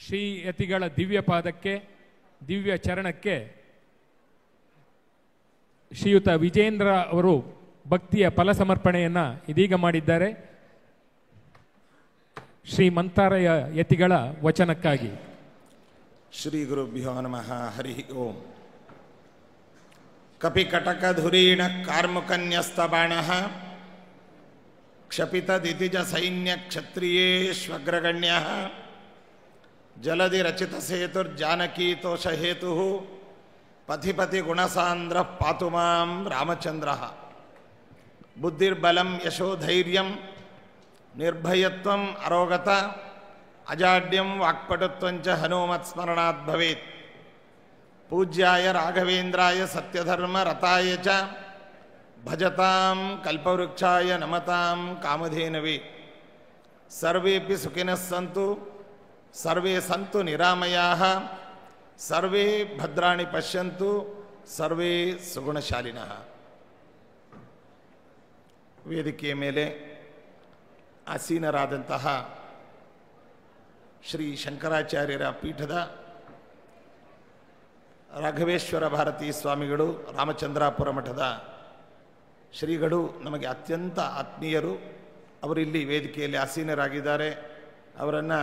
ಶ್ರೀ ಯತಿಗಳ ದಿವ್ಯ ಪಾದಕ್ಕೆ, ದಿವ್ಯ ಚರಣಕ್ಕೆ ಶ್ರೀಯುತ ವಿಜೇಂದ್ರ ಅವರು ಭಕ್ತಿಯ ಫಲ ಸಮರ್ಪಣೆಯನ್ನು ಇದೀಗ ಮಾಡಿದ್ದಾರೆ. ಶ್ರೀ ಮಂತಾರಯ ಯತಿಗಳ ವಚನಕ್ಕಾಗಿ. ಶ್ರೀ ಗುರುಭ್ಯೋ ನಮಃ. ಹರಿ ಓಂ. ಕಪಿ ಕಟಕ ಧುರೀಣ ಕಾರ್ಮುಕನ್ಯಸ್ತಬಾಣ ಕ್ಷಪಿತದಿತಿಜ ಸೈನ್ಯ ಕ್ಷತ್ರಿಯೇಷ್ವಗ್ರಗಣ್ಯ ಜಲಧಿ ರಚಿತ ಸೇತುರ್ಜಾನಕೀತೋಷ ಹೇತು ಪಥಿಪತಿ ಗುಣಸಾಂದ್ರ ಪಾತು ಮಾಂ ರಾಮಚಂದ್ರ. ಬುದ್ಧಿರ್ಬಲಂ ಯಶೋಧೈರ್ಯಂ ನಿರ್ಭಯತ್ವಂ ಅರೋಗತ ಅಜಾಡ್ಯಂ ವಾಕ್ಪಟುತ್ವಂಚ ಹನುಮತ್ ಸ್ಮರಣಾತ್ ಭವೇತ್. ಪೂಜ್ಯಾಯ ರಾಘವೇಂದ್ರಾಯ ಸತ್ಯಧರ್ಮ ರತಾಯ ಚ ಭಜತಾಂ ಕಲ್ಪವೃಕ್ಷಾಯ ನಮತಾಂ ಕಾಮಧೇನವೇ. ಸರ್ವೇಪಿ ಸುಖಿನಃ ಸಂತು, ಸರ್ವೇ ಸಂತು ನಿರಾಮಯಾಃ, ಸರ್ವೇ ಭದ್ರಾಣಿ ಪಶ್ಯಂತು, ಸರ್ವೇ ಸುಗುಣಶಾಲಿನಃ. ವೇದಿಕೆಯ ಮೇಲೆ ಆಸೀನರಾದಂತಹ ಶ್ರೀ ಶಂಕರಾಚಾರ್ಯರ ಪೀಠದ ರಾಘವೇಶ್ವರ ಭಾರತೀ ಸ್ವಾಮಿಗಳು, ರಾಮಚಂದ್ರಾಪುರ ಮಠದ ಶ್ರೀಗಳು ನಮಗೆ ಅತ್ಯಂತ ಆತ್ಮೀಯರು. ಅವರಿಲ್ಲಿ ವೇದಿಕೆಯಲ್ಲಿ ಆಸೀನರಾಗಿದ್ದಾರೆ. ಅವರನ್ನು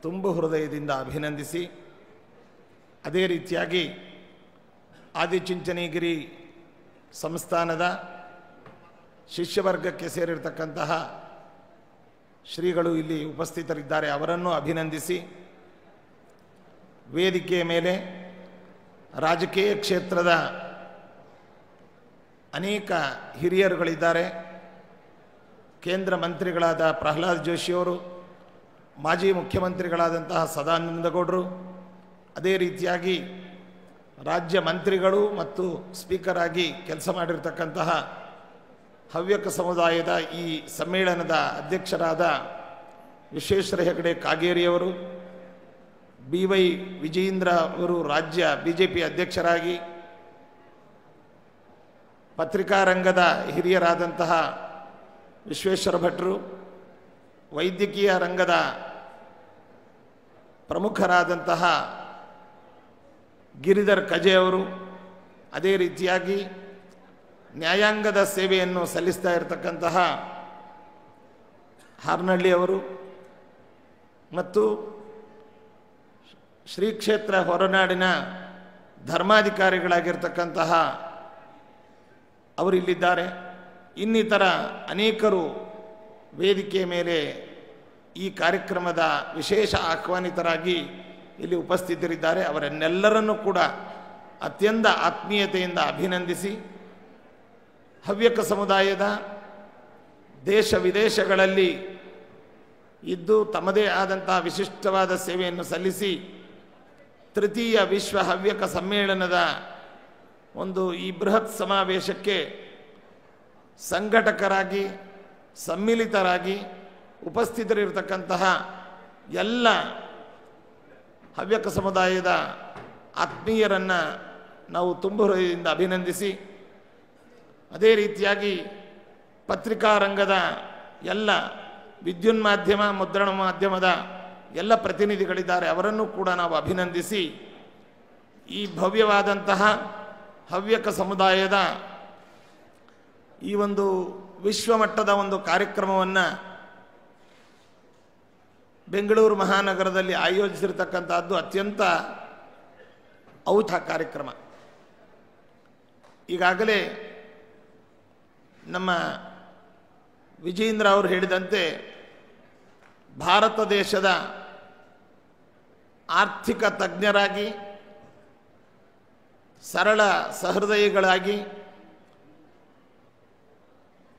ತುಂಬ ಹೃದಯದಿಂದ ಅಭಿನಂದಿಸಿ, ಅದೇ ರೀತಿಯಾಗಿ ಆದಿಚುಂಚನಗಿರಿ ಸಂಸ್ಥಾನದ ಶಿಷ್ಯವರ್ಗಕ್ಕೆ ಸೇರಿರ್ತಕ್ಕಂತಹ ಶ್ರೀಗಳು ಇಲ್ಲಿ ಉಪಸ್ಥಿತರಿದ್ದಾರೆ. ಅವರನ್ನು ಅಭಿನಂದಿಸಿ, ವೇದಿಕೆಯ ಮೇಲೆ ರಾಜಕೀಯ ಕ್ಷೇತ್ರದ ಅನೇಕ ಹಿರಿಯರುಗಳಿದ್ದಾರೆ. ಕೇಂದ್ರ ಮಂತ್ರಿಗಳಾದ ಪ್ರಹ್ಲಾದ್ ಜೋಶಿಯವರು, ಮಾಜಿ ಮುಖ್ಯಮಂತ್ರಿಗಳಾದಂತಹ ಸದಾನಂದ ಗೌಡರು, ಅದೇ ರೀತಿಯಾಗಿ ರಾಜ್ಯ ಮಂತ್ರಿಗಳು ಮತ್ತು ಸ್ಪೀಕರ್ ಆಗಿ ಕೆಲಸ ಮಾಡಿರ್ತಕ್ಕಂತಹ ಹವ್ಯಕ ಸಮುದಾಯದ ಈ ಸಮ್ಮೇಳನದ ಅಧ್ಯಕ್ಷರಾದ ವಿಶ್ವೇಶ್ವರ ಹೆಗಡೆ ಕಾಗೇರಿಯವರು, BY ವಿಜೇಂದ್ರ ಅವರು ರಾಜ್ಯ BJP ಅಧ್ಯಕ್ಷರಾಗಿ, ಪತ್ರಿಕಾರಂಗದ ಹಿರಿಯರಾದಂತಹ ವಿಶ್ವೇಶ್ವರ ಭಟ್ರು, ವೈದ್ಯಕೀಯ ರಂಗದ ಪ್ರಮುಖರಾದಂತಹ ಗಿರಿಧರ್ ಕಜೆ ಅವರು, ಅದೇ ರೀತಿಯಾಗಿ ನ್ಯಾಯಾಂಗದ ಸೇವೆಯನ್ನು ಸಲ್ಲಿಸ್ತಾ ಇರತಕ್ಕಂತಹ ಹಾರ್ನಳ್ಳಿ ಅವರು ಮತ್ತು ಶ್ರೀ ಕ್ಷೇತ್ರ ಹೊರನಾಡಿನ ಧರ್ಮಾಧಿಕಾರಿಗಳಾಗಿರ್ತಕ್ಕಂತಹ ಅವರಿಲ್ಲಿದ್ದಾರೆ. ಇನ್ನಿತರ ಅನೇಕರು ವೇದಿಕೆಯ ಮೇಲೆ ಈ ಕಾರ್ಯಕ್ರಮದ ವಿಶೇಷ ಆಹ್ವಾನಿತರಾಗಿ ಇಲ್ಲಿ ಉಪಸ್ಥಿತರಿದ್ದಾರೆ. ಅವರನ್ನೆಲ್ಲರನ್ನೂ ಕೂಡ ಅತ್ಯಂತ ಆತ್ಮೀಯತೆಯಿಂದ ಅಭಿನಂದಿಸಿ, ಹವ್ಯಕ ಸಮುದಾಯದ ದೇಶ ವಿದೇಶಗಳಲ್ಲಿ ಇದ್ದು ತಮ್ಮದೇ ಆದಂತಹ ವಿಶಿಷ್ಟವಾದ ಸೇವೆಯನ್ನು ಸಲ್ಲಿಸಿ ತೃತೀಯ ವಿಶ್ವ ಹವ್ಯಕ ಸಮ್ಮೇಳನದ ಈ ಬೃಹತ್ ಸಮಾವೇಶಕ್ಕೆ ಸಂಘಟಕರಾಗಿ, ಸಮ್ಮಿಲಿತರಾಗಿ ಉಪಸ್ಥಿತರಿರತಕ್ಕಂತಹ ಎಲ್ಲ ಹವ್ಯಕ ಸಮುದಾಯದ ಆತ್ಮೀಯರನ್ನು ನಾವು ತುಂಬ ಹೃದಯದಿಂದ ಅಭಿನಂದಿಸಿ, ಅದೇ ರೀತಿಯಾಗಿ ಪತ್ರಿಕಾರಂಗದ ಎಲ್ಲ ವಿದ್ಯುನ್ಮಾಧ್ಯಮ, ಮುದ್ರಣ ಮಾಧ್ಯಮದ ಎಲ್ಲ ಪ್ರತಿನಿಧಿಗಳಿದ್ದಾರೆ. ಅವರನ್ನು ಕೂಡ ನಾವು ಅಭಿನಂದಿಸಿ, ಈ ಭವ್ಯವಾದಂತಹ ಹವ್ಯಕ ಸಮುದಾಯದ ಈ ವಿಶ್ವಮಟ್ಟದ ಕಾರ್ಯಕ್ರಮವನ್ನು ಬೆಂಗಳೂರು ಮಹಾನಗರದಲ್ಲಿ ಆಯೋಜಿಸಿರ್ತಕ್ಕಂಥದ್ದು ಅತ್ಯಂತ ಕಾರ್ಯಕ್ರಮ. ಈಗಾಗಲೇ ನಮ್ಮ ವಿಜೇಂದ್ರ ಅವರು ಹೇಳಿದಂತೆ ಭಾರತ ದೇಶದ ಆರ್ಥಿಕ ತಜ್ಞರಾಗಿ, ಸರಳ ಸಹೃದಯಿಗಳಾಗಿ,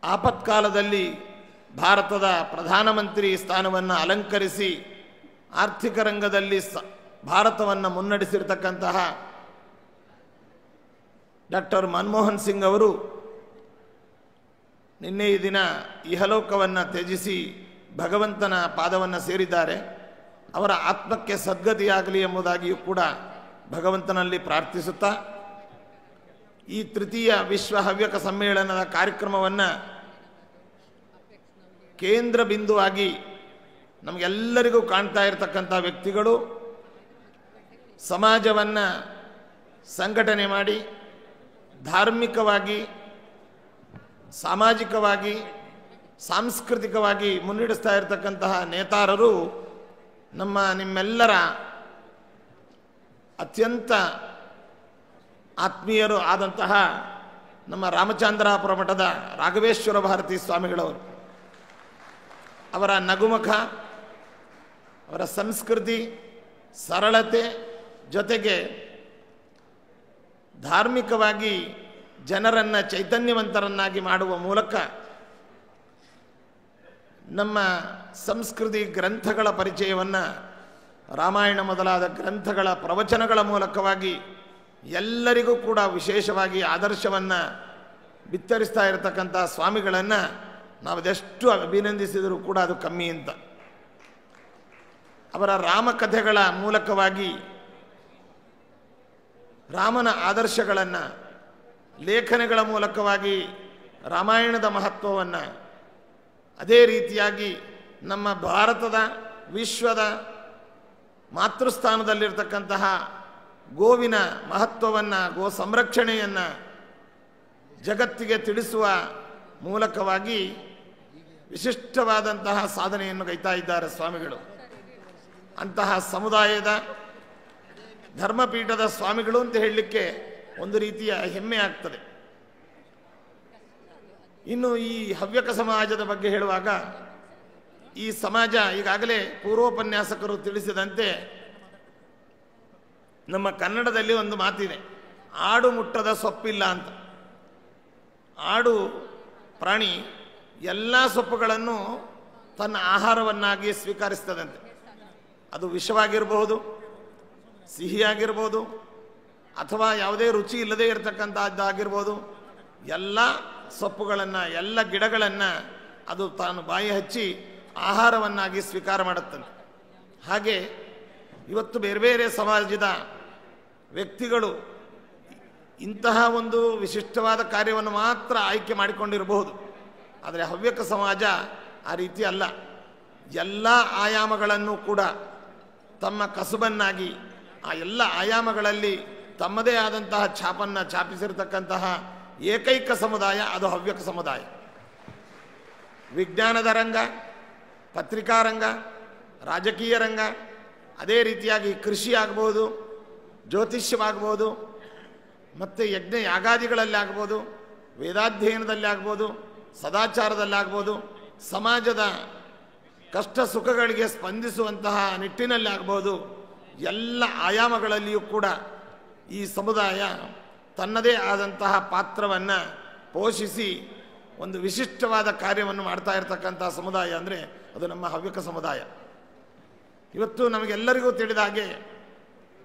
ಆಪತ್ಕಾಲದಲ್ಲಿ ಭಾರತದ ಪ್ರಧಾನಮಂತ್ರಿ ಸ್ಥಾನವನ್ನು ಅಲಂಕರಿಸಿ ಆರ್ಥಿಕ ರಂಗದಲ್ಲಿ ಭಾರತವನ್ನು ಮುನ್ನಡೆಸಿರ್ತಕ್ಕಂತಹ ಡಾಕ್ಟರ್ ಮನಮೋಹನ್ ಸಿಂಗ್ ಅವರು ನಿನ್ನೆ ಈ ದಿನ ಇಹಲೋಕವನ್ನು ತ್ಯಜಿಸಿ ಭಗವಂತನ ಪಾದವನ್ನು ಸೇರಿದ್ದಾರೆ. ಅವರ ಆತ್ಮಕ್ಕೆ ಸದ್ಗತಿಯಾಗಲಿ ಎಂಬುದಾಗಿಯೂ ಕೂಡ ಭಗವಂತನಲ್ಲಿ ಪ್ರಾರ್ಥಿಸುತ್ತಾ, ಈ ತೃತೀಯ ವಿಶ್ವ ಹವ್ಯಕ ಸಮ್ಮೇಳನದ ಕಾರ್ಯಕ್ರಮವನ್ನು ಕೇಂದ್ರ ಬಿಂದುವಾಗಿ ನಮಗೆಲ್ಲರಿಗೂ ಕಾಣ್ತಾ ಇರತಕ್ಕಂಥ ವ್ಯಕ್ತಿಗಳು ಸಮಾಜವನ್ನು ಸಂಘಟನೆ ಮಾಡಿ ಧಾರ್ಮಿಕವಾಗಿ, ಸಾಮಾಜಿಕವಾಗಿ, ಸಾಂಸ್ಕೃತಿಕವಾಗಿ ಮುನ್ನಡೆಸ್ತಾ ಇರತಕ್ಕಂತಹ ನೇತಾರರು ನಿಮ್ಮೆಲ್ಲರ ಅತ್ಯಂತ ಆತ್ಮೀಯರು ಆದಂತಹ ನಮ್ಮ ರಾಮಚಂದ್ರಾಪುರ ಮಠದ ರಾಘವೇಶ್ವರ ಭಾರತಿ ಸ್ವಾಮಿಗಳವರು. ಅವರ ನಗುಮುಖ, ಅವರ ಸಂಸ್ಕೃತಿ, ಸರಳತೆ ಜೊತೆಗೆ ಧಾರ್ಮಿಕವಾಗಿ ಜನರನ್ನು ಚೈತನ್ಯವಂತರನ್ನಾಗಿ ಮಾಡುವ ಮೂಲಕ ನಮ್ಮ ಸಂಸ್ಕೃತಿ ಗ್ರಂಥಗಳ ಪರಿಚಯವನ್ನು ರಾಮಾಯಣ ಮೊದಲಾದ ಗ್ರಂಥಗಳ ಪ್ರವಚನಗಳ ಮೂಲಕವಾಗಿ ಎಲ್ಲರಿಗೂ ಕೂಡ ವಿಶೇಷವಾಗಿ ಆದರ್ಶವನ್ನು ಬಿತ್ತರಿಸ್ತಾ ಇರತಕ್ಕಂಥ ಸ್ವಾಮಿಗಳನ್ನು ನಾವು ಅದೆಷ್ಟು ಅಭಿನಂದಿಸಿದರೂ ಕೂಡ ಅದು ಕಮ್ಮಿ ಅಂತ. ಅವರ ರಾಮಕಥೆಗಳ ಮೂಲಕವಾಗಿ ರಾಮನ ಆದರ್ಶಗಳನ್ನು, ಲೇಖನಗಳ ಮೂಲಕವಾಗಿ ರಾಮಾಯಣದ ಮಹತ್ವವನ್ನು, ಅದೇ ರೀತಿಯಾಗಿ ನಮ್ಮ ಭಾರತದ, ವಿಶ್ವದ ಮಾತೃಸ್ಥಾನದಲ್ಲಿರ್ತಕ್ಕಂತಹ ಗೋವಿನ ಮಹತ್ವವನ್ನು, ಗೋ ಸಂರಕ್ಷಣೆಯನ್ನು ಜಗತ್ತಿಗೆ ತಿಳಿಸುವ ಮೂಲಕವಾಗಿ ವಿಶಿಷ್ಟವಾದಂತಹ ಸಾಧನೆಯನ್ನು ಗೈತಾ ಇದ್ದಾರೆ ಸ್ವಾಮಿಗಳು. ಅಂತಹ ಸಮುದಾಯದ ಧರ್ಮಪೀಠದ ಸ್ವಾಮಿಗಳು ಅಂತ ಹೇಳಲಿಕ್ಕೆ ಒಂದು ರೀತಿಯ ಹೆಮ್ಮೆ ಆಗ್ತದೆ. ಇನ್ನು ಈ ಹವ್ಯಕ ಸಮಾಜದ ಬಗ್ಗೆ ಹೇಳುವಾಗ, ಈ ಸಮಾಜ ಈಗಾಗಲೇ ಪೂರ್ವೋಪನ್ಯಾಸಕರು ತಿಳಿಸಿದಂತೆ ನಮ್ಮ ಕನ್ನಡದಲ್ಲಿ ಒಂದು ಮಾತಿದೆ, ಆಡು ಮುಟ್ಟದ ಸೊಪ್ಪಿಲ್ಲ ಅಂತ. ಆಡು ಪ್ರಾಣಿ ಎಲ್ಲ ಸೊಪ್ಪುಗಳನ್ನು ತನ್ನ ಆಹಾರವನ್ನಾಗಿ ಸ್ವೀಕರಿಸ್ತದಂತೆ. ಅದು ವಿಷವಾಗಿರಬಹುದು, ಸಿಹಿಯಾಗಿರ್ಬೋದು, ಅಥವಾ ಯಾವುದೇ ರುಚಿ ಇಲ್ಲದೇ ಇರತಕ್ಕಂಥದ್ದಾಗಿರ್ಬೋದು. ಎಲ್ಲ ಸೊಪ್ಪುಗಳನ್ನು, ಎಲ್ಲ ಗಿಡಗಳನ್ನು ಅದು ತಾನು ಬಾಯಿ ಹಚ್ಚಿ ಆಹಾರವನ್ನಾಗಿ ಸ್ವೀಕಾರ ಮಾಡುತ್ತಂತೆ. ಹಾಗೆ ಇವತ್ತು ಬೇರೆ ಬೇರೆ ಸಮಾಜದ ವ್ಯಕ್ತಿಗಳು ಇಂತಹ ಒಂದು ವಿಶಿಷ್ಟವಾದ ಕಾರ್ಯವನ್ನು ಮಾತ್ರ ಆಯ್ಕೆ ಮಾಡಿಕೊಂಡಿರಬಹುದು. ಆದರೆ ಹವ್ಯಕ ಸಮಾಜ ಆ ರೀತಿ ಅಲ್ಲ. ಎಲ್ಲ ಆಯಾಮಗಳನ್ನು ಕೂಡ ತಮ್ಮ ಕಸುಬನ್ನಾಗಿ, ಆ ಎಲ್ಲ ಆಯಾಮಗಳಲ್ಲಿ ತಮ್ಮದೇ ಆದಂತಹ ಛಾಪನ್ನು ಛಾಪಿಸಿರತಕ್ಕಂತಹ ಏಕೈಕ ಸಮುದಾಯ ಅದು ಹವ್ಯಕ ಸಮುದಾಯ. ವಿಜ್ಞಾನದ ರಂಗ, ಪತ್ರಿಕಾ ರಂಗ, ರಾಜಕೀಯ ರಂಗ, ಅದೇ ರೀತಿಯಾಗಿ ಕೃಷಿ ಆಗ್ಬೋದು, ಜ್ಯೋತಿಷ್ಯವಾಗ್ಬೋದು, ಮತ್ತು ಯಜ್ಞ ಯಾಗಾದಿಗಳಲ್ಲಿ ಆಗ್ಬೋದು, ವೇದಾಧ್ಯಯನದಲ್ಲಿ ಆಗ್ಬೋದು, ಸದಾಚಾರದಲ್ಲಾಗ್ಬೋದು, ಸಮಾಜದ ಕಷ್ಟ ಸುಖಗಳಿಗೆ ಸ್ಪಂದಿಸುವಂತಹ ನಿಟ್ಟಿನಲ್ಲಿ ಆಗ್ಬೋದು. ಎಲ್ಲ ಆಯಾಮಗಳಲ್ಲಿಯೂ ಕೂಡ ಈ ಸಮುದಾಯ ತನ್ನದೇ ಆದಂತಹ ಪಾತ್ರವನ್ನು ಪೋಷಿಸಿ ಒಂದು ವಿಶಿಷ್ಟವಾದ ಕಾರ್ಯವನ್ನು ಮಾಡ್ತಾ ಇರತಕ್ಕಂಥ ಸಮುದಾಯ ಅಂದರೆ ಅದು ನಮ್ಮ ಹವ್ಯಕ ಸಮುದಾಯ. ಇವತ್ತು ನಮಗೆಲ್ಲರಿಗೂ ತಿಳಿದ ಹಾಗೆ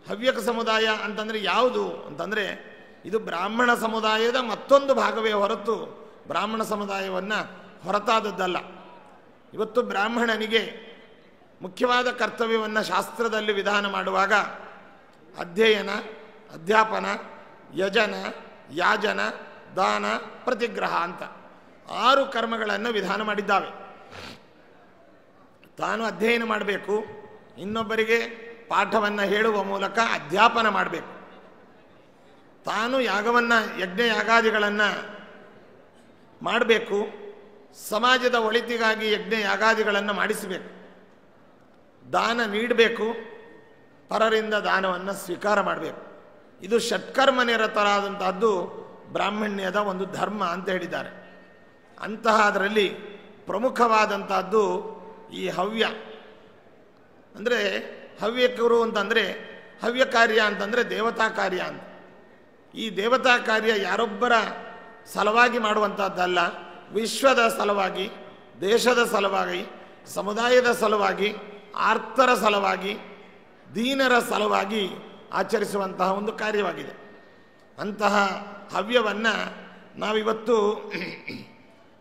ಹವ್ಯಕ ಸಮುದಾಯ ಅಂತಂದರೆ ಯಾವುದು ಅಂತಂದರೆ ಇದು ಬ್ರಾಹ್ಮಣ ಸಮುದಾಯದ ಮತ್ತೊಂದು ಭಾಗವೇ ಹೊರತು ಬ್ರಾಹ್ಮಣ ಸಮುದಾಯವನ್ನು ಹೊರತಾದದ್ದಲ್ಲ. ಇವತ್ತು ಬ್ರಾಹ್ಮಣನಿಗೆ ಮುಖ್ಯವಾದ ಕರ್ತವ್ಯವನ್ನು ಶಾಸ್ತ್ರದಲ್ಲಿ ವಿಧಾನ ಮಾಡುವಾಗ ಅಧ್ಯಯನ, ಅಧ್ಯಾಪನ, ಯಜನ, ಯಾಜನ, ದಾನ, ಪ್ರತಿಗ್ರಹ ಅಂತ 6 ಕರ್ಮಗಳನ್ನು ವಿಧಾನ ಮಾಡಿದ್ದಾವೆ. ತಾನು ಅಧ್ಯಯನ ಮಾಡಬೇಕು, ಇನ್ನೊಬ್ಬರಿಗೆ ಪಾಠವನ್ನು ಹೇಳುವ ಮೂಲಕ ಅಧ್ಯಾಪನ ಮಾಡಬೇಕು, ತಾನು ಯಾಗವನ್ನು, ಯಜ್ಞ ಯಾಗಾದಿಗಳನ್ನು ಮಾಡಬೇಕು, ಸಮಾಜದ ಒಳಿತಿಗಾಗಿ ಯಜ್ಞ ಯಾಗಾದಿಗಳನ್ನು ಮಾಡಿಸಬೇಕು, ದಾನ ನೀಡಬೇಕು, ಪರರಿಂದ ದಾನವನ್ನು ಸ್ವೀಕಾರ ಮಾಡಬೇಕು. ಇದು ಷಟ್ಕರ್ಮ ನಿರತರಾದಂತಹದ್ದು ಬ್ರಾಹ್ಮಣ್ಯದ ಒಂದು ಧರ್ಮ ಅಂತ ಹೇಳಿದ್ದಾರೆ. ಅಂತಹ ಅದರಲ್ಲಿ ಪ್ರಮುಖವಾದಂತಹದ್ದು ಈ ಹವ್ಯ. ಅಂದರೆ ಹವ್ಯಕರು ಅಂತಂದರೆ, ಹವ್ಯ ಕಾರ್ಯ ಅಂತಂದರೆ ದೇವತಾ ಕಾರ್ಯ ಅಂತ. ಈ ದೇವತಾ ಕಾರ್ಯ ಯಾರೊಬ್ಬರ ಸಲುವಾಗಿ ಮಾಡುವಂಥದ್ದಲ್ಲ, ವಿಶ್ವದ ಸಲುವಾಗಿ, ದೇಶದ ಸಲುವಾಗಿ, ಸಮುದಾಯದ ಸಲುವಾಗಿ, ಆರ್ತರ ಸಲುವಾಗಿ, ದೀನರ ಸಲುವಾಗಿ ಆಚರಿಸುವಂತಹ ಒಂದು ಕಾರ್ಯವಾಗಿದೆ. ಅಂತಹ ಹವ್ಯವನ್ನು ನಾವಿವತ್ತು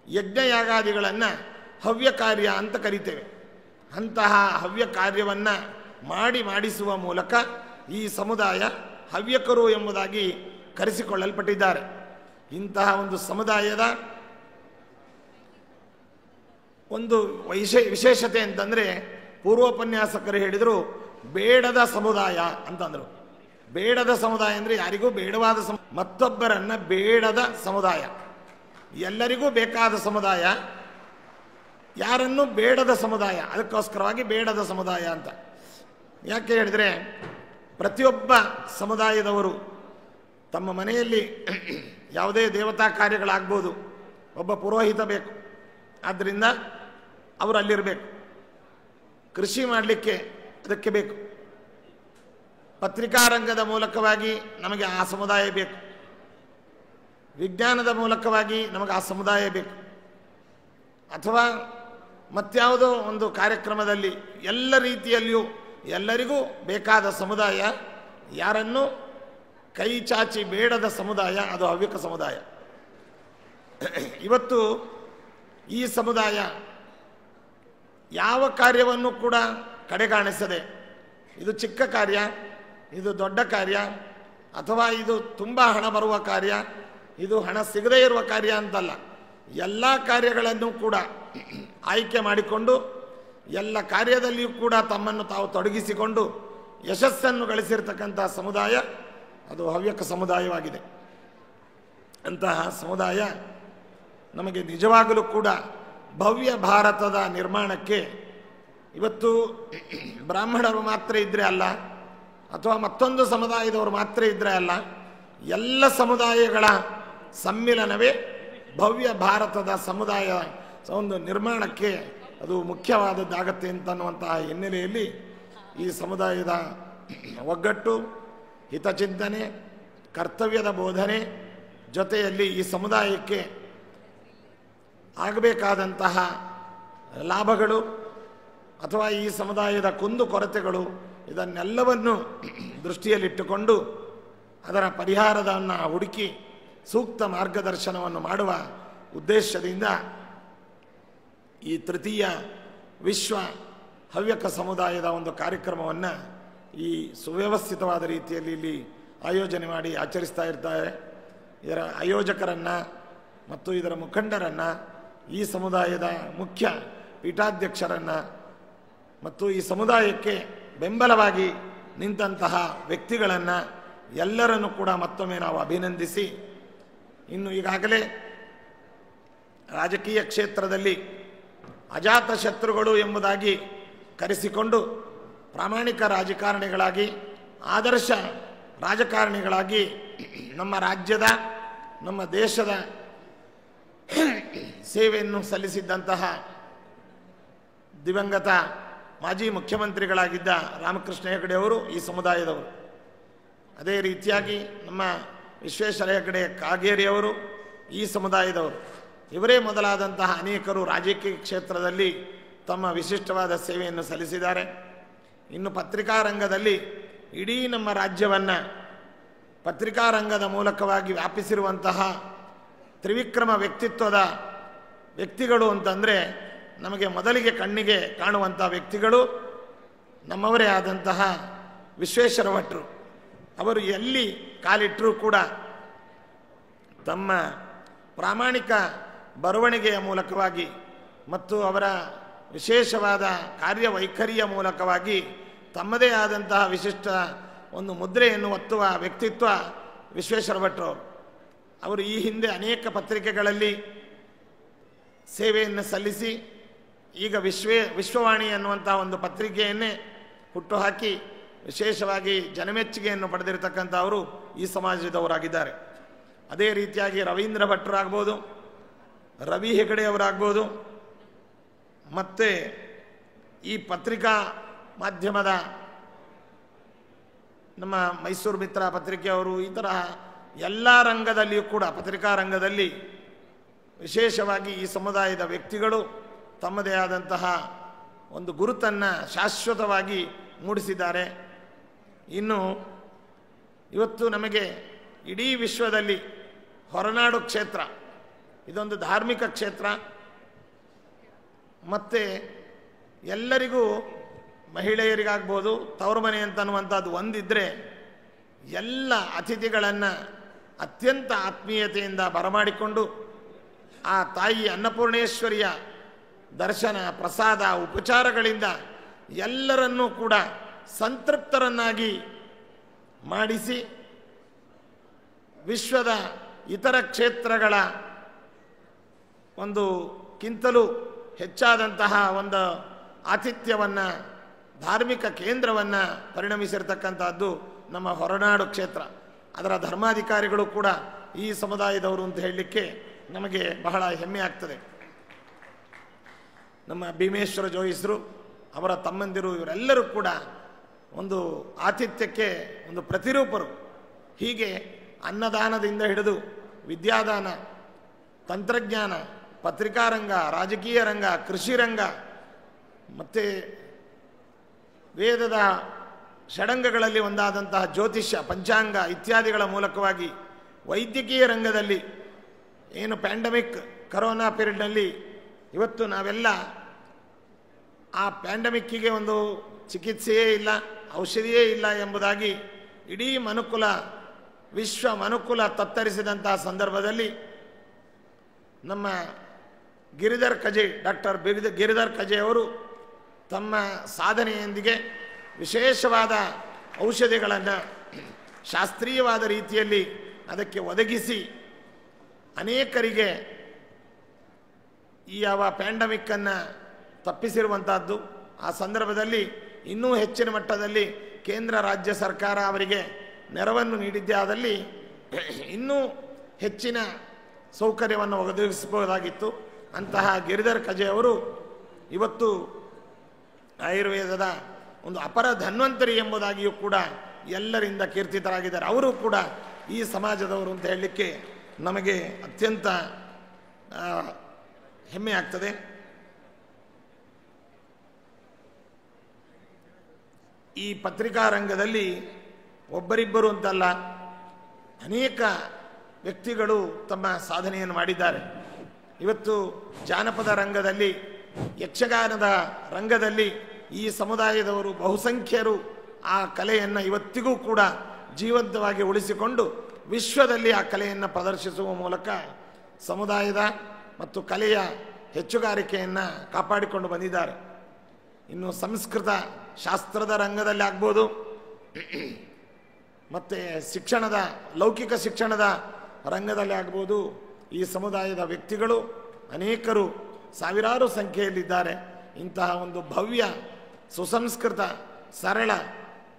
ಯಜ್ಞಯಾಗಾದಿಗಳನ್ನು ಹವ್ಯ ಕಾರ್ಯ ಅಂತ ಕರಿತೇವೆ. ಅಂತಹ ಹವ್ಯ ಕಾರ್ಯವನ್ನು ಮಾಡಿಸುವ ಮೂಲಕ ಈ ಸಮುದಾಯ ಹವ್ಯಕರು ಎಂಬುದಾಗಿ ಕರೆಸಿಕೊಳ್ಳಲ್ಪಟ್ಟಿದ್ದಾರೆ. ಇಂತಹ ಒಂದು ಸಮುದಾಯದ ಒಂದು ವಿಶೇಷತೆ ಅಂತಂದರೆ ಪೂರ್ವೋಪನ್ಯಾಸಕರು ಹೇಳಿದರು ಬೇಡದ ಸಮುದಾಯ ಅಂತಂದರು. ಬೇಡದ ಸಮುದಾಯ ಅಂದರೆ ಯಾರಿಗೂ ಬೇಡವಾದ ಮತ್ತೊಬ್ಬರನ್ನ ಬೇಡದ ಸಮುದಾಯ. ಎಲ್ಲರಿಗೂ ಬೇಕಾದ ಸಮುದಾಯ, ಯಾರನ್ನು ಬೇಡದ ಸಮುದಾಯ. ಅದಕ್ಕೋಸ್ಕರವಾಗಿ ಬೇಡದ ಸಮುದಾಯ ಅಂತ ಯಾಕೆ ಹೇಳಿದರೆ, ಪ್ರತಿಯೊಬ್ಬ ಸಮುದಾಯದವರು ತಮ್ಮ ಮನೆಯಲ್ಲಿ ಯಾವುದೇ ದೇವತಾ ಕಾರ್ಯಗಳಾಗ್ಬೋದು, ಒಬ್ಬ ಪುರೋಹಿತ ಬೇಕು, ಆದ್ದರಿಂದ ಅವರು ಅಲ್ಲಿರಬೇಕು. ಕೃಷಿ ಮಾಡಲಿಕ್ಕೆ ಅದಕ್ಕೆ ಬೇಕು. ಪತ್ರಿಕಾರಂಗದ ಮೂಲಕವಾಗಿ ನಮಗೆ ಆ ಸಮುದಾಯ ಬೇಕು. ವಿಜ್ಞಾನದ ಮೂಲಕವಾಗಿ ನಮಗೆ ಆ ಸಮುದಾಯ ಬೇಕು. ಅಥವಾ ಮತ್ಯಾವುದೋ ಒಂದು ಕಾರ್ಯಕ್ರಮದಲ್ಲಿ ಎಲ್ಲ ರೀತಿಯಲ್ಲಿಯೂ ಎಲ್ಲರಿಗೂ ಬೇಕಾದ ಸಮುದಾಯ, ಯಾರನ್ನು ಕೈ ಚಾಚಿ ಬೇಡದ ಸಮುದಾಯ, ಅದು ಹವ್ಯಕ ಸಮುದಾಯ. ಇವತ್ತು ಈ ಸಮುದಾಯ ಯಾವ ಕಾರ್ಯವನ್ನು ಕೂಡ ಕಡೆಗಾಣಿಸದೆ, ಇದು ಚಿಕ್ಕ ಕಾರ್ಯ, ಇದು ದೊಡ್ಡ ಕಾರ್ಯ, ಅಥವಾ ಇದು ತುಂಬ ಹಣ ಬರುವ ಕಾರ್ಯ, ಇದು ಹಣ ಸಿಗದೇ ಇರುವ ಕಾರ್ಯ ಅಂತಲ್ಲ, ಎಲ್ಲ ಕಾರ್ಯಗಳನ್ನು ಕೂಡ ಆಯ್ಕೆ ಮಾಡಿಕೊಂಡು ಎಲ್ಲ ಕಾರ್ಯದಲ್ಲಿಯೂ ಕೂಡ ತಮ್ಮನ್ನು ತಾವು ತೊಡಗಿಸಿಕೊಂಡು ಯಶಸ್ಸನ್ನು ಗಳಿಸಿರ್ತಕ್ಕಂಥ ಸಮುದಾಯ ಅದು ಹವ್ಯಕ ಸಮುದಾಯವಾಗಿದೆ. ಅಂತಹ ಸಮುದಾಯ ನಮಗೆ ನಿಜವಾಗಲೂ ಕೂಡ ಭವ್ಯ ಭಾರತದ ನಿರ್ಮಾಣಕ್ಕೆ ಇವತ್ತು ಬ್ರಾಹ್ಮಣರು ಮಾತ್ರ ಇದ್ದರೆ ಅಲ್ಲ, ಅಥವಾ ಮತ್ತೊಂದು ಸಮುದಾಯದವರು ಮಾತ್ರ ಇದ್ದರೆ ಅಲ್ಲ, ಎಲ್ಲ ಸಮುದಾಯಗಳ ಸಮ್ಮಿಲನವೇ ಭವ್ಯ ಭಾರತದ ಸಮುದಾಯ ಒಂದು ನಿರ್ಮಾಣಕ್ಕೆ ಅದು ಮುಖ್ಯವಾದದ್ದಾಗತ್ತೆ ಅಂತನ್ನುವಂತಹ ಹಿನ್ನೆಲೆಯಲ್ಲಿ ಈ ಸಮುದಾಯದ ಒಗ್ಗಟ್ಟು, ಹಿತಚಿಂತನೆ, ಕರ್ತವ್ಯದ ಬೋಧನೆ ಜೊತೆಯಲ್ಲಿ ಈ ಸಮುದಾಯಕ್ಕೆ ಆಗಬೇಕಾದಂತಹ ಲಾಭಗಳು ಅಥವಾ ಈ ಸಮುದಾಯದ ಕುಂದು ಕೊರತೆಗಳು ಇದನ್ನೆಲ್ಲವನ್ನು ದೃಷ್ಟಿಯಲ್ಲಿಟ್ಟುಕೊಂಡು ಅದರ ಪರಿಹಾರವನ್ನು ಹುಡುಕಿ ಸೂಕ್ತ ಮಾರ್ಗದರ್ಶನವನ್ನು ಮಾಡುವ ಉದ್ದೇಶದಿಂದ ಈ ತೃತೀಯ ವಿಶ್ವ ಹವ್ಯಕ ಸಮುದಾಯದ ಒಂದು ಕಾರ್ಯಕ್ರಮವನ್ನು ಈ ಸುವ್ಯವಸ್ಥಿತವಾದ ರೀತಿಯಲ್ಲಿ ಇಲ್ಲಿ ಆಯೋಜನೆ ಮಾಡಿ ಆಚರಿಸ್ತಾ ಇರ್ತಾರೆ. ಇದರ ಆಯೋಜಕರನ್ನು ಮತ್ತು ಇದರ ಮುಖಂಡರನ್ನು, ಈ ಸಮುದಾಯದ ಮುಖ್ಯ ಪೀಠಾಧ್ಯಕ್ಷರನ್ನು ಮತ್ತು ಈ ಸಮುದಾಯಕ್ಕೆ ಬೆಂಬಲವಾಗಿ ನಿಂತಹ ವ್ಯಕ್ತಿಗಳನ್ನು ಎಲ್ಲರನ್ನು ಕೂಡ ಮತ್ತೊಮ್ಮೆ ನಾವು ಅಭಿನಂದಿಸಿ, ಇನ್ನು ಈಗಾಗಲೇ ರಾಜಕೀಯ ಕ್ಷೇತ್ರದಲ್ಲಿ ಅಜಾತ ಶತ್ರುಗಳು ಎಂಬುದಾಗಿ ಕರೆಸಿಕೊಂಡು ಪ್ರಾಮಾಣಿಕ ರಾಜಕಾರಣಿಗಳಾಗಿ, ಆದರ್ಶ ರಾಜಕಾರಣಿಗಳಾಗಿ ನಮ್ಮ ರಾಜ್ಯದ, ನಮ್ಮ ದೇಶದ ಸೇವೆಯನ್ನು ಸಲ್ಲಿಸಿದ್ದಂತಹ ದಿವಂಗತ ಮಾಜಿ ಮುಖ್ಯಮಂತ್ರಿಗಳಾಗಿದ್ದ ರಾಮಕೃಷ್ಣ ಹೆಗಡೆ ಅವರು ಈ ಸಮುದಾಯದವರು. ಅದೇ ರೀತಿಯಾಗಿ ನಮ್ಮ ವಿಶ್ವೇಶ್ವರ ಹೆಗಡೆ ಕಾಗೇರಿಯವರು ಈ ಸಮುದಾಯದವರು. ಇವರೇ ಮೊದಲಾದಂತಹ ಅನೇಕರು ರಾಜಕೀಯ ಕ್ಷೇತ್ರದಲ್ಲಿ ತಮ್ಮ ವಿಶಿಷ್ಟವಾದ ಸೇವೆಯನ್ನು ಸಲ್ಲಿಸಿದ್ದಾರೆ. ಇನ್ನು ಪತ್ರಿಕಾರಂಗದಲ್ಲಿ ಇಡೀ ನಮ್ಮ ರಾಜ್ಯವನ್ನು ಪತ್ರಿಕಾರಂಗದ ಮೂಲಕವಾಗಿ ವ್ಯಾಪಿಸಿರುವಂತಹ ತ್ರಿವಿಕ್ರಮ ವ್ಯಕ್ತಿತ್ವದ ವ್ಯಕ್ತಿಗಳು ಅಂತಂದರೆ ನಮಗೆ ಮೊದಲಿಗೆ ಕಣ್ಣಿಗೆ ಕಾಣುವಂಥ ವ್ಯಕ್ತಿಗಳು ನಮ್ಮವರೇ ಆದಂತಹ ವಿಶ್ವೇಶ್ವರ ಭಟ್ರು. ಅವರು ಎಲ್ಲಿ ಕಾಲಿಟ್ಟರೂ ಕೂಡ ತಮ್ಮ ಪ್ರಾಮಾಣಿಕ ಬರವಣಿಗೆಯ ಮೂಲಕವಾಗಿ ಮತ್ತು ಅವರ ವಿಶೇಷವಾದ ಕಾರ್ಯವೈಖರಿಯ ಮೂಲಕವಾಗಿ ತಮ್ಮದೇ ಆದಂತಹ ವಿಶಿಷ್ಟ ಒಂದು ಮುದ್ರೆಯನ್ನು ಒತ್ತುವ ವ್ಯಕ್ತಿತ್ವ ವಿಶ್ವೇಶ್ವರ ಭಟ್ರು. ಅವರು ಈ ಹಿಂದೆ ಅನೇಕ ಪತ್ರಿಕೆಗಳಲ್ಲಿ ಸೇವೆಯನ್ನು ಸಲ್ಲಿಸಿ ಈಗ ವಿಶ್ವವಾಣಿ ಅನ್ನುವಂಥ ಒಂದು ಪತ್ರಿಕೆಯನ್ನೇ ಹುಟ್ಟುಹಾಕಿ ವಿಶೇಷವಾಗಿ ಜನಮೆಚ್ಚುಗೆಯನ್ನು ಪಡೆದಿರತಕ್ಕಂಥವರು ಈ ಸಮಾಜದವರಾಗಿದ್ದಾರೆ. ಅದೇ ರೀತಿಯಾಗಿ ರವೀಂದ್ರ ಭಟ್ರಾಗ್ಬೋದು, ರವಿ ಹೆಗಡೆಯವರಾಗ್ಬೋದು, ಮತ್ತು ಈ ಪತ್ರಿಕಾ ಮಾಧ್ಯಮದ ನಮ್ಮ ಮೈಸೂರು ಮಿತ್ರ ಪತ್ರಿಕೆಯವರು, ಈ ಥರ ಎಲ್ಲ ರಂಗದಲ್ಲಿಯೂ ಕೂಡ ಪತ್ರಿಕಾ ರಂಗದಲ್ಲಿ ವಿಶೇಷವಾಗಿ ಈ ಸಮುದಾಯದ ವ್ಯಕ್ತಿಗಳು ತಮ್ಮದೇ ಆದಂತಹ ಒಂದು ಗುರುತನ್ನು ಶಾಶ್ವತವಾಗಿ ಮೂಡಿಸಿದ್ದಾರೆ. ಇನ್ನು ಇವತ್ತು ನಮಗೆ ಇಡೀ ವಿಶ್ವದಲ್ಲಿ ಹೊರನಾಡು ಕ್ಷೇತ್ರ ಇದೊಂದು ಧಾರ್ಮಿಕ ಕ್ಷೇತ್ರ, ಮತ್ತು ಎಲ್ಲರಿಗೂ ಮಹಿಳೆಯರಿಗಾಗ್ಬೋದು ತವರು ಮನೆ ಅಂತನ್ನುವಂಥದ್ದು ಒಂದಿದ್ದರೆ ಎಲ್ಲ ಅತಿಥಿಗಳನ್ನು ಅತ್ಯಂತ ಆತ್ಮೀಯತೆಯಿಂದ ಬರಮಾಡಿಕೊಂಡು ಆ ತಾಯಿ ಅನ್ನಪೂರ್ಣೇಶ್ವರಿಯ ದರ್ಶನ, ಪ್ರಸಾದ, ಉಪಚಾರಗಳಿಂದ ಎಲ್ಲರನ್ನೂ ಕೂಡ ಸಂತೃಪ್ತರನ್ನಾಗಿ ಮಾಡಿಸಿ ವಿಶ್ವದ ಇತರ ಕ್ಷೇತ್ರಗಳ ಒಂದು ಕಿಂತಲೂ ಹೆಚ್ಚಾದಂತಹ ಒಂದು ಆತಿಥ್ಯವನ್ನು, ಧಾರ್ಮಿಕ ಕೇಂದ್ರವನ್ನು ಪರಿಣಮಿಸಿರ್ತಕ್ಕಂಥದ್ದು ನಮ್ಮ ಹೊರನಾಡು ಕ್ಷೇತ್ರ. ಅದರ ಧರ್ಮಾಧಿಕಾರಿಗಳು ಕೂಡ ಈ ಸಮುದಾಯದವರು ಅಂತ ಹೇಳಲಿಕ್ಕೆ ನಮಗೆ ಬಹಳ ಹೆಮ್ಮೆ ಆಗ್ತದೆ. ನಮ್ಮ ಭೀಮೇಶ್ವರ ಜೋಯಿಸರು, ಅವರ ತಮ್ಮಂದಿರು, ಇವರೆಲ್ಲರೂ ಕೂಡ ಒಂದು ಆತಿಥ್ಯಕ್ಕೆ ಒಂದು ಪ್ರತಿರೂಪರು. ಹೀಗೆ ಅನ್ನದಾನದಿಂದ ಹಿಡಿದು ವಿದ್ಯಾದಾನ, ತಂತ್ರಜ್ಞಾನ, ಪತ್ರಿಕಾರಂಗ, ರಾಜಕೀಯ ರಂಗ, ಕೃಷಿ ರಂಗ ಮತ್ತು ವೇದದ ಷಡಂಗಗಳಲ್ಲಿ ಒಂದಾದಂತಹ ಜ್ಯೋತಿಷ್ಯ, ಪಂಚಾಂಗ ಇತ್ಯಾದಿಗಳ ಮೂಲಕವಾಗಿ ವೈದ್ಯಕೀಯ ರಂಗದಲ್ಲಿ ಏನು ಪ್ಯಾಂಡಮಿಕ್ ಕರೋನಾ ಪೀರಿಯಡ್ನಲ್ಲಿ ಇವತ್ತು ನಾವೆಲ್ಲ ಆ ಪ್ಯಾಂಡಮಿಕ್ಕಿಗೆ ಒಂದು ಚಿಕಿತ್ಸೆಯೇ ಇಲ್ಲ, ಔಷಧಿಯೇ ಇಲ್ಲ ಎಂಬುದಾಗಿ ಇಡೀ ಮನುಕುಲ, ವಿಶ್ವ ಮನುಕುಲ ತತ್ತರಿಸಿದಂತಹ ಸಂದರ್ಭದಲ್ಲಿ ನಮ್ಮ ಗಿರಿಧರ್ ಕಜೆ, ಡಾಕ್ಟರ್ ಗಿರಿಧರ್ ಕಜೆ ಅವರು ತಮ್ಮ ಸಾಧನೆಯೊಂದಿಗೆ ವಿಶೇಷವಾದ ಔಷಧಿಗಳನ್ನು ಶಾಸ್ತ್ರೀಯವಾದ ರೀತಿಯಲ್ಲಿ ಅದಕ್ಕೆ ಒದಗಿಸಿ ಅನೇಕರಿಗೆ ಈ ಯಾವ ಪ್ಯಾಂಡಮಿಕ್ಕನ್ನು ತಪ್ಪಿಸಿರುವಂಥದ್ದು. ಆ ಸಂದರ್ಭದಲ್ಲಿ ಇನ್ನೂ ಹೆಚ್ಚಿನ ಮಟ್ಟದಲ್ಲಿ ಕೇಂದ್ರ ರಾಜ್ಯ ಸರ್ಕಾರ ಅವರಿಗೆ ನೆರವನ್ನು ನೀಡಿದ್ದೇ ಆದಲ್ಲಿ ಇನ್ನೂ ಹೆಚ್ಚಿನ ಸೌಕರ್ಯವನ್ನು ಒದಗಿಸಬಹುದಾಗಿತ್ತು. ಅಂತಹ ಗಿರಿಧರ್ ಕಜೆ ಅವರು ಇವತ್ತು ಆಯುರ್ವೇದದ ಒಂದು ಅಪರ ಧನ್ವಂತರಿ ಎಂಬುದಾಗಿಯೂ ಕೂಡ ಎಲ್ಲರಿಂದ ಕೀರ್ತಿತರಾಗಿದ್ದಾರೆ. ಅವರು ಕೂಡ ಈ ಸಮಾಜದವರು ಅಂತ ಹೇಳಲಿಕ್ಕೆ ನಮಗೆ ಅತ್ಯಂತ ಹೆಮ್ಮೆ ಆಗ್ತದೆ. ಈ ಪತ್ರಿಕಾ ರಂಗದಲ್ಲಿ ಒಬ್ಬರಿಬ್ಬರು ಅಂತಲ್ಲ, ಅನೇಕ ವ್ಯಕ್ತಿಗಳು ತಮ್ಮ ಸಾಧನೆಯನ್ನು ಮಾಡಿದ್ದಾರೆ. ಇವತ್ತು ಜಾನಪದ ರಂಗದಲ್ಲಿ, ಯಕ್ಷಗಾನದ ರಂಗದಲ್ಲಿ ಈ ಸಮುದಾಯದವರು ಬಹುಸಂಖ್ಯರು ಆ ಕಲೆಯನ್ನು ಇವತ್ತಿಗೂ ಕೂಡ ಜೀವಂತವಾಗಿ ಉಳಿಸಿಕೊಂಡು ವಿಶ್ವದಲ್ಲಿ ಆ ಕಲೆಯನ್ನು ಪ್ರದರ್ಶಿಸುವ ಮೂಲಕ ಸಮುದಾಯದ ಮತ್ತು ಕಲೆಯ ಹೆಚ್ಚುಗಾರಿಕೆಯನ್ನು ಕಾಪಾಡಿಕೊಂಡು ಬಂದಿದ್ದಾರೆ. ಇನ್ನು ಸಂಸ್ಕೃತ ಶಾಸ್ತ್ರದ ರಂಗದಲ್ಲಿ ಆಗ್ಬೋದು, ಮತ್ತು ಶಿಕ್ಷಣದ, ಲೌಕಿಕ ಶಿಕ್ಷಣದ ರಂಗದಲ್ಲಿ ಆಗ್ಬೋದು, ಈ ಸಮುದಾಯದ ವ್ಯಕ್ತಿಗಳು ಅನೇಕರು ಸಾವಿರಾರು ಸಂಖ್ಯೆಯಲ್ಲಿದ್ದಾರೆ. ಇಂತಹ ಒಂದು ಭವ್ಯ, ಸುಸಂಸ್ಕೃತ, ಸರಳ,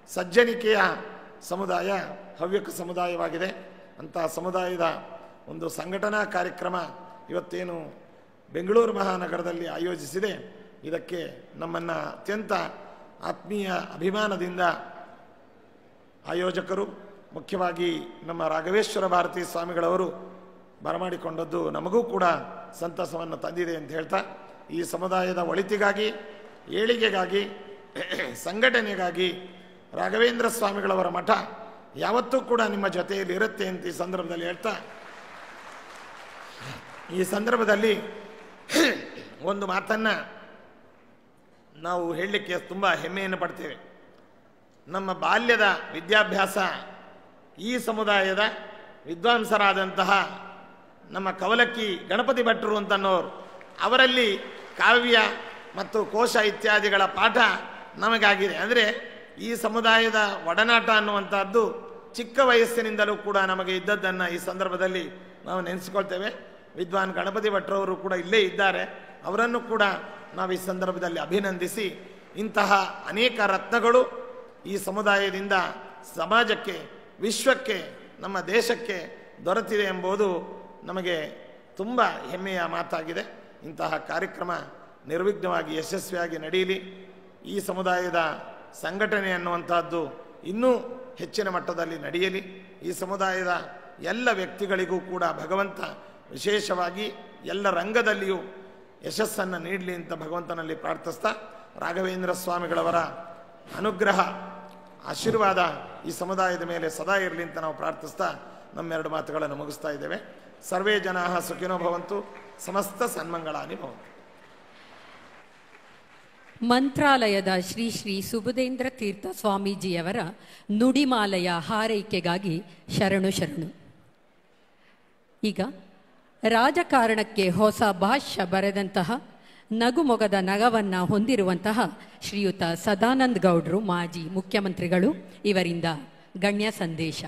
ಸಜ್ಜನಿಕೆಯ ಸಮುದಾಯ ಹವ್ಯಕ ಸಮುದಾಯವಾಗಿದೆ. ಅಂತಹ ಸಮುದಾಯದ ಒಂದು ಸಂಘಟನಾ ಕಾರ್ಯಕ್ರಮ ಇವತ್ತೇನು ಬೆಂಗಳೂರು ಮಹಾನಗರದಲ್ಲಿ ಆಯೋಜಿಸಿದೆ, ಇದಕ್ಕೆ ನಮ್ಮನ್ನು ಅತ್ಯಂತ ಆತ್ಮೀಯ ಅಭಿಮಾನದಿಂದ ಆಯೋಜಕರು, ಮುಖ್ಯವಾಗಿ ನಮ್ಮ ರಾಘವೇಶ್ವರ ಭಾರತಿ ಸ್ವಾಮಿಗಳವರು ಬರಮಾಡಿಕೊಂಡದ್ದು ನಮಗೂ ಕೂಡ ಸಂತಸವನ್ನು ತಂದಿದೆ ಅಂತ ಹೇಳ್ತಾ, ಈ ಸಮುದಾಯದ ಒಳಿತಿಗಾಗಿ, ಏಳಿಗೆಗಾಗಿ, ಸಂಘಟನೆಗಾಗಿ ರಾಘವೇಂದ್ರ ಸ್ವಾಮಿಗಳವರ ಮಠ ಯಾವತ್ತೂ ಕೂಡ ನಿಮ್ಮ ಜೊತೆಯಲ್ಲಿ ಇರುತ್ತೆ ಅಂತ ಈ ಸಂದರ್ಭದಲ್ಲಿ ಹೇಳ್ತಾ, ಈ ಸಂದರ್ಭದಲ್ಲಿ ಒಂದು ಮಾತನ್ನು ನಾವು ಹೇಳಲಿಕ್ಕೆ ತುಂಬ ಹೆಮ್ಮೆಯನ್ನು ಪಡ್ತೇವೆ. ನಮ್ಮ ಬಾಲ್ಯದ ವಿದ್ಯಾಭ್ಯಾಸ ಈ ಸಮುದಾಯದ ವಿದ್ವಾಂಸರಾದಂತಹ ನಮ್ಮ ಕವಲಕ್ಕಿ ಗಣಪತಿ ಭಟ್ರು ಅಂತನ್ನೋರು, ಅವರಲ್ಲಿ ಕಾವ್ಯ ಮತ್ತು ಕೋಶ ಇತ್ಯಾದಿಗಳ ಪಾಠ ನಮಗಾಗಿದೆ. ಅಂದರೆ ಈ ಸಮುದಾಯದ ಒಡನಾಟ ಅನ್ನುವಂಥದ್ದು ಚಿಕ್ಕ ವಯಸ್ಸಿನಿಂದಲೂ ಕೂಡ ನಮಗೆ ಇದ್ದದ್ದನ್ನು ಈ ಸಂದರ್ಭದಲ್ಲಿ ನಾವು ನೆನೆಸಿಕೊಳ್ತೇವೆ. ವಿದ್ವಾನ್ ಗಣಪತಿ ಭಟ್ರವರು ಕೂಡ ಇಲ್ಲೇ ಇದ್ದಾರೆ, ಅವರನ್ನು ಕೂಡ ನಾವು ಈ ಸಂದರ್ಭದಲ್ಲಿ ಅಭಿನಂದಿಸಿ, ಇಂತಹ ಅನೇಕ ರತ್ನಗಳು ಈ ಸಮುದಾಯದಿಂದ ಸಮಾಜಕ್ಕೆ, ವಿಶ್ವಕ್ಕೆ, ನಮ್ಮ ದೇಶಕ್ಕೆ ದೊರೆತಿದೆ ಎಂಬುದು ನಮಗೆ ತುಂಬ ಹೆಮ್ಮೆಯ ಮಾತಾಗಿದೆ. ಇಂತಹ ಕಾರ್ಯಕ್ರಮ ನಿರ್ವಿಘ್ನವಾಗಿ ಯಶಸ್ವಿಯಾಗಿ ನಡೆಯಲಿ. ಈ ಸಮುದಾಯದ ಸಂಘಟನೆ ಅನ್ನುವಂಥದ್ದು ಇನ್ನೂ ಹೆಚ್ಚಿನ ಮಟ್ಟದಲ್ಲಿ ನಡೆಯಲಿ. ಈ ಸಮುದಾಯದ ಎಲ್ಲ ವ್ಯಕ್ತಿಗಳಿಗೂ ಕೂಡ ಭಗವಂತ ವಿಶೇಷವಾಗಿ ಎಲ್ಲ ರಂಗದಲ್ಲಿಯೂ ಯಶಸ್ಸನ್ನು ನೀಡಲಿ ಅಂತ ಭಗವಂತನಲ್ಲಿ ಪ್ರಾರ್ಥಿಸ್ತಾ, ರಾಘವೇಂದ್ರ ಸ್ವಾಮಿಗಳವರ ಅನುಗ್ರಹ, ಆಶೀರ್ವಾದ ಈ ಸಮುದಾಯದ ಮೇಲೆ ಸದಾ ಇರಲಿ ಅಂತ ನಾವು ಪ್ರಾರ್ಥಿಸ್ತಾ ನಮ್ಮೆರಡು ಮಾತುಗಳನ್ನು ಮುಗಿಸ್ತಾ ಇದ್ದೇವೆ. ಸರ್ವೇ ಜನಾಃ ಸುಖಿನೋ ಭವಂತು, ಸಮಸ್ತ ಸನ್ಮಂಗಳಾನಿ ಭವಂತು. ಮಂತ್ರಾಲಯದ ಶ್ರೀ ಶ್ರೀ ಸುಬುಧೇಂದ್ರ ತೀರ್ಥ ಸ್ವಾಮೀಜಿಯವರ ನುಡಿಮಾಲೆಯ ಹಾರೈಕೆಗಾಗಿ ಶರಣು ಶರಣು. ಈಗ ರಾಜಕಾರಣಕ್ಕೆ ಹೊಸ ಭಾಷ್ಯ ಬರೆದಂತಹ, ನಗುಮೊಗದ ನಗವನ್ನು ಹೊಂದಿರುವಂತಹ ಶ್ರೀಯುತ ಸದಾನಂದ ಗೌಡರು, ಮಾಜಿ ಮುಖ್ಯಮಂತ್ರಿಗಳು, ಇವರಿಂದ ಗಣ್ಯ ಸಂದೇಶ.